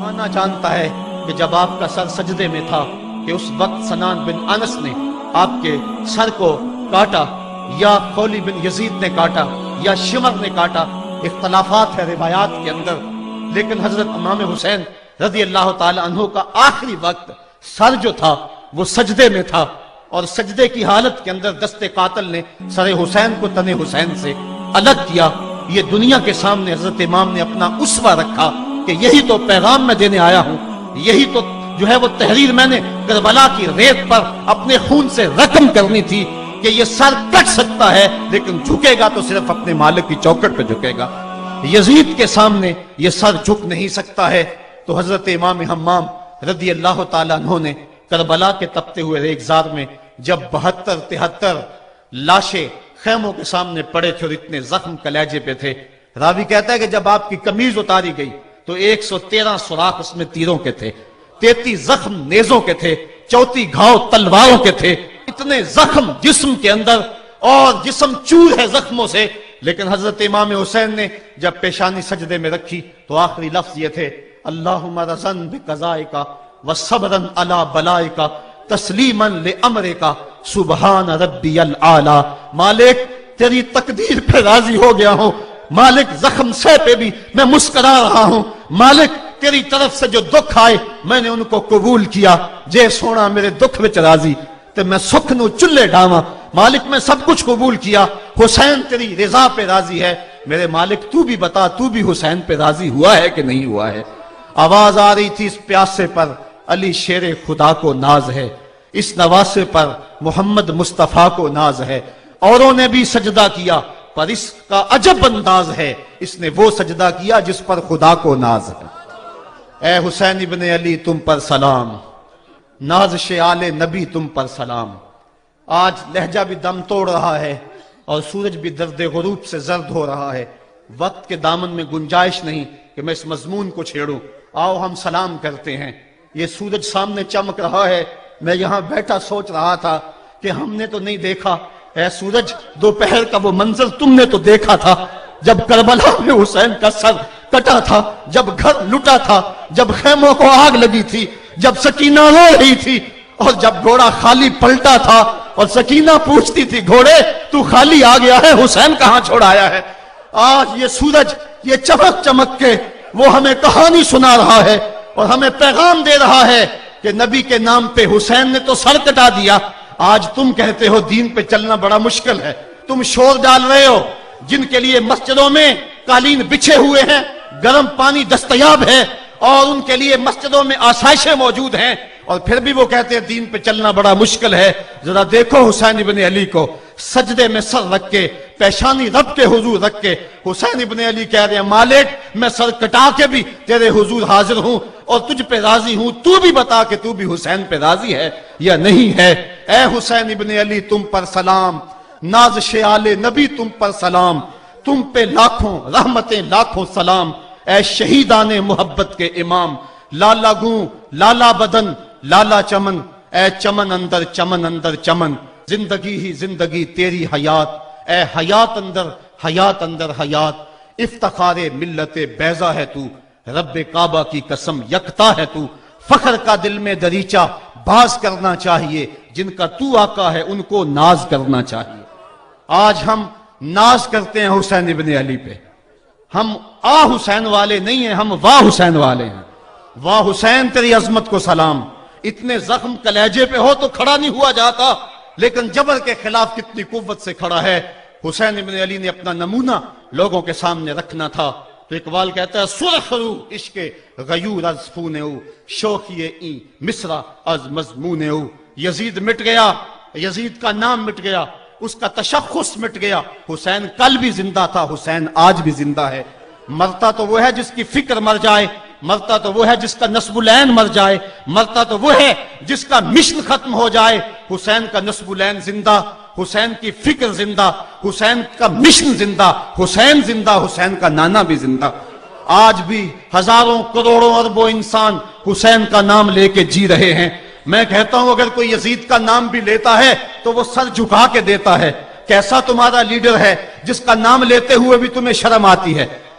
زمانہ جانتا ہے کہ جب آپ کا سر سجدے میں تھا کہ اس وقت سنان بن انس نے آپ کے سر کو کاٹا یا خولی بن یزید نے کاٹا یا شمر نے کاٹا، اختلافات ہے روایات کے اندر، لیکن حضرت امام حسین رضی اللہ تعالی عنہ کا آخری وقت سر جو تھا وہ سجدے میں تھا، اور سجدے کی حالت کے اندر دست قاتل نے سر حسین کو تن حسین سے الگ کیا۔ یہ دنیا کے سامنے حضرت امام نے اپنا اسوہ رکھا کہ یہی تو پیغام میں دینے آیا ہوں، یہی تو جو ہے وہ تحریر میں نے کربلا کی ریت پر اپنے خون سے رقم کرنی تھی کہ یہ سر کٹ سکتا ہے لیکن جھکے گا تو صرف اپنے مالک کی چوکٹ پہ جھکے گا، یزید کے سامنے یہ سر جھک نہیں سکتا ہے۔ تو حضرت امام حمام رضی اللہ تعالیٰ عنہ نے کربلا کے تپتے ہوئے ریگزار میں جب 72-73 لاشیں خیموں کے سامنے پڑے تھے اور اتنے زخم کلیجے پہ تھے، راوی کہتا ہے کہ جب آپ کی قمیض اتاری گئی تو 113 سوراخ اس میں تیروں کے تھے، 33 زخم نیزوں کے تھے، 34 گھاؤ تلواروں کے تھے، اتنے زخم جسم کے اندر اور جسم چور ہے زخموں سے۔ لیکن حضرت امام حسین نے جب پیشانی سجدے میں رکھی تو آخری لفظ یہ تھے، اللہم رضن بقضائکا وصبرن علی بلائکا تسلیما لامرکا سبحان ربی العالی۔ مالک تیری تقدیر پہ راضی ہو گیا ہوں، مالک زخم سے پہ بھی میں مسکرا رہا ہوں، مالک تیری طرف سے جو دکھ آئے میں نے ان کو قبول کیا، جے سونا میرے دکھ وچ راضی تے میں سکھ نو چلے ڈاواں، مالک میں سب کچھ قبول کیا، حسین تیری رضا پہ راضی ہے، میرے مالک تو بھی بتا تو بھی حسین پہ راضی ہوا ہے کہ نہیں ہوا ہے۔ آواز آ رہی تھی اس پیاسے پر علی شیر خدا کو ناز ہے، اس نواسے پر محمد مصطفیٰ کو ناز ہے، اوروں نے بھی سجدہ کیا پر اس کا عجب انداز ہے، اس نے وہ سجدہ کیا جس پر خدا کو ناز ہے۔ اے حسین ابن علی تم پر سلام، نازش آل نبی تم پر سلام۔ آج لہجہ بھی دم توڑ رہا ہے اور سورج بھی درد غروب سے زرد ہو رہا ہے، وقت کے دامن میں گنجائش نہیں کہ میں اس مضمون کو چھیڑوں، آؤ ہم سلام کرتے ہیں۔ یہ سورج سامنے چمک رہا ہے، میں یہاں بیٹھا سوچ رہا تھا کہ ہم نے تو نہیں دیکھا، اے سورج دوپہر کا وہ منظر تم نے تو دیکھا تھا جب کربلا میں حسین کا سر کٹا تھا، جب گھر لٹا تھا، جب خیموں کو آگ لگی تھی، جب سکینہ رو رہی تھی، اور جب گھوڑا خالی پلٹا تھا اور سکینہ پوچھتی تھی گھوڑے تو خالی آ گیا ہے، حسین کہاں چھوڑ آیا ہے۔ آج یہ سورج یہ چمک چمک کے وہ ہمیں کہانی سنا رہا ہے اور ہمیں پیغام دے رہا ہے کہ نبی کے نام پہ حسین نے تو سر کٹا دیا۔ آج تم کہتے ہو دین پہ چلنا بڑا مشکل ہے، تم شور ڈال رہے ہو، جن کے لیے مسجدوں میں قالین بچھے ہوئے ہیں، گرم پانی دستیاب ہے اور ان کے لیے مسجدوں میں آسائشیں موجود ہیں، اور پھر بھی وہ کہتے ہیں دین پہ چلنا بڑا مشکل ہے۔ ذرا دیکھو حسین ابن علی کو سجدے میں سر رکھ کے، پیشانی رب کے حضور رکھ کے، حسین ابن علی کہہ رہے ہیں مالک میں سر کٹا کے بھی تیرے حضور حاضر ہوں اور تجھ پہ راضی ہوں، تو بھی بتا کہ تو بھی حسین پہ راضی ہے یا نہیں ہے۔ اے حسین ابن علی تم پر سلام، نازش آل نبی تم پر سلام، تم پہ لاکھوں رحمتیں لاکھوں سلام۔ اے شہیدان محبت کے امام، لالا گوں لالا بدن لالا چمن، اے چمن اندر چمن اندر چمن، زندگی ہی زندگی تیری حیات، اے حیات اندر حیات، افتخار ملت بیضا ہے تو، رب کعبہ کی قسم یکتا ہے تو، فخر کا دل میں دریچہ باز کرنا چاہیے، جن کا تو آقا ہے ان کو ناز کرنا چاہیے۔ آج ہم ناز کرتے ہیں حسین ابن علی پہ، ہم حسین والے نہیں ہیں، ہم واہ حسین والے ہیں۔ واہ حسین تیری عظمت کو سلام، اتنے زخم کلیجے پہ ہو تو کھڑا نہیں ہوا جاتا، لیکن جبر کے خلاف کتنی قوت سے کھڑا ہے۔ حسین ابن علی نے اپنا نمونہ لوگوں کے سامنے رکھنا تھا، تو اقبال کہتا ہے سرخ رو عشق غیور از خون او، شوخی این مصرع از مضمون او۔ یزید مٹ گیا، یزید کا نام مٹ گیا، اس کا تشخص مٹ گیا، حسین کل بھی زندہ تھا، حسین آج بھی زندہ ہے۔ مرتا تو وہ ہے جس کی فکر مر جائے، مرتا تو وہ ہے جس کا نصب العین مر جائے، مرتا تو وہ ہے جس کا مشن ختم ہو جائے۔ حسین کا نصب العین زندہ، حسین کی فکر زندہ، حسین کا مشن زندہ، حسین زندہ، حسین کا نانا بھی زندہ۔ آج بھی ہزاروں کروڑوں اربوں انسان حسین کا نام لے کے جی رہے ہیں۔ میں کہتا ہوں اگر کوئی یزید کا نام بھی لیتا ہے تو وہ سر جھکا کے دیتا ہے۔ کیسا تمہارا لیڈر ہے جس کا نام لیتے ہوئے بھی تمہیں شرم آتی ہے؟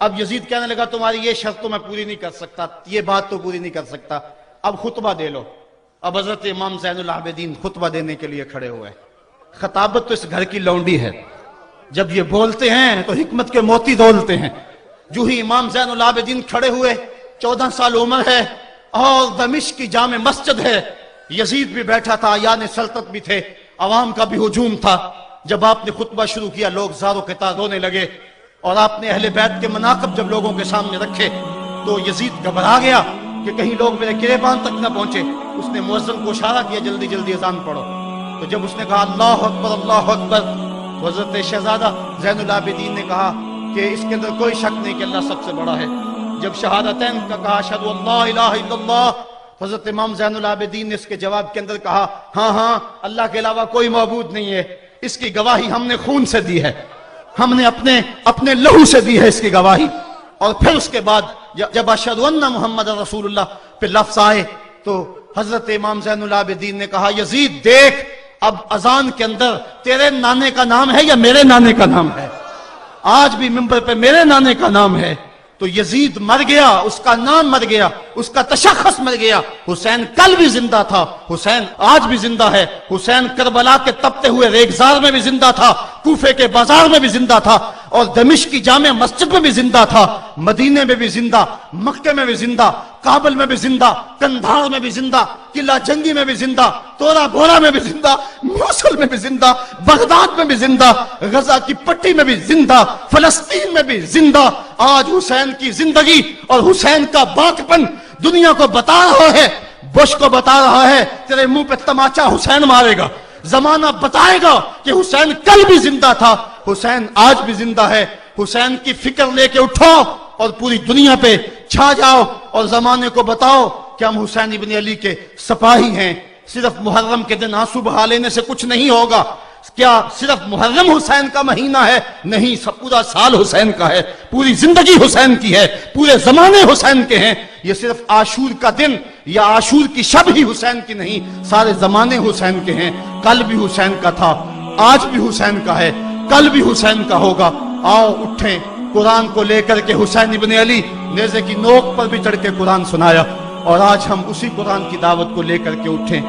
اب یزید کہنے لگا تمہاری یہ شرط تو میں پوری نہیں کر سکتا، یہ بات تو پوری نہیں کر سکتا، اب خطبہ دے لو۔ اب حضرت امام زین العابدین خطبہ دینے کے لیے کھڑے ہوئے۔ خطابت تو اس گھر کی لونڈی ہے، جب یہ بولتے ہیں تو حکمت کے موتی دولتے ہیں۔ جو ہی امام زین العابدین کھڑے ہوئے، 14 سال عمر ہے اور دمشق کی جامع مسجد ہے، یزید بھی بیٹھا تھا، یعنی سلطنت بھی تھے، عوام کا بھی ہجوم تھا۔ جب آپ نے خطبہ شروع کیا لوگ زار و قطار رونے لگے، اور آپ نے اہل بیت کے مناقب جب لوگوں کے سامنے رکھے تو یزید گھبرا گیا کہ کہیں لوگ میرے گریبان تک نہ پہنچے۔ اس نے مؤذن کو اشارہ کیا جلدی جلدی اذان پڑھو۔ تو جب اس نے کہا اللہ اکبر اللہ اکبر، تو حضرت شہزادہ زین العابدین نے کہا کہ اس کے اندر کوئی شک نہیں کہ اللہ سب سے بڑا ہے۔ جب شہادتین کا کہا اشہد ان لا الہ الا اللہ، حضرت امام زین العابدین نے اس کے جواب کے اندر کہا ہاں ہاں اللہ کے علاوہ کوئی معبود نہیں ہے، اس کی گواہی ہم نے خون سے دی ہے، ہم نے اپنے لہو سے دی ہے اس کی گواہی۔ اور پھر اس کے بعد جب اشہد ان محمد رسول اللہ پہ لفظ آئے تو حضرت امام زین العابدین نے کہا یزید دیکھ، اب اذان کے اندر تیرے نانے کا نام ہے یا میرے نانے کا نام ہے؟ آج بھی منبر پہ میرے نانے کا نام ہے۔ تو یزید مر گیا، اس کا نام مر گیا، اس کا تشخص مر گیا۔ حسین کل بھی زندہ تھا، حسین آج بھی زندہ ہے، حسین کربلا کے تپتے ہوئے ریگزار میں بھی زندہ تھا، کوفے کے بازار میں بھی زندہ تھا، اور دمشق کی جامع مسجد میں بھی زندہ تھا، مدینے میں بھی زندہ، مکے میں بھی زندہ، کابل میں بھی زندہ، کندھار میں بھی زندہ، قلعہ جنگی میں بھی زندہ، تورا بورا میں بھی زندہ، موصل میں بھی زندہ، بغداد میں بھی زندہ، غزہ کی پٹی میں بھی زندہ، فلسطین میں بھی زندہ۔ آج حسین کی زندگی اور حسین کا باقپن دنیا کو بتا رہا ہے، بش کو بتا رہا ہے تیرے منہ پہ تماچا حسین مارے گا۔ زمانہ بتائے گا کہ حسین کل بھی زندہ تھا، حسین آج بھی زندہ ہے۔ حسین کی فکر لے کے اٹھو اور پوری دنیا پہ چھا جاؤ اور زمانے کو بتاؤ کہ ہم حسین ابن علی کے سپاہی ہیں۔ صرف محرم کے دن آنسو بہا لینے سے کچھ نہیں ہوگا۔ کیا صرف محرم حسین کا مہینہ ہے؟ نہیں، پورا سال حسین کا ہے، پوری زندگی حسین کی ہے، پورے زمانے حسین کے ہیں۔ یہ صرف عاشور کا دن یا عاشور کی شب ہی حسین کی نہیں، سارے زمانے حسین کے ہیں۔ کل بھی حسین کا تھا، آج بھی حسین کا ہے، کل بھی حسین کا ہوگا۔ آؤ اٹھیں، قرآن کو لے کر کے حسین ابن علی نیزے کی نوک پر بھی چڑھ کے قرآن سنایا، اور آج ہم اسی قرآن کی دعوت کو لے کر کے اٹھیں۔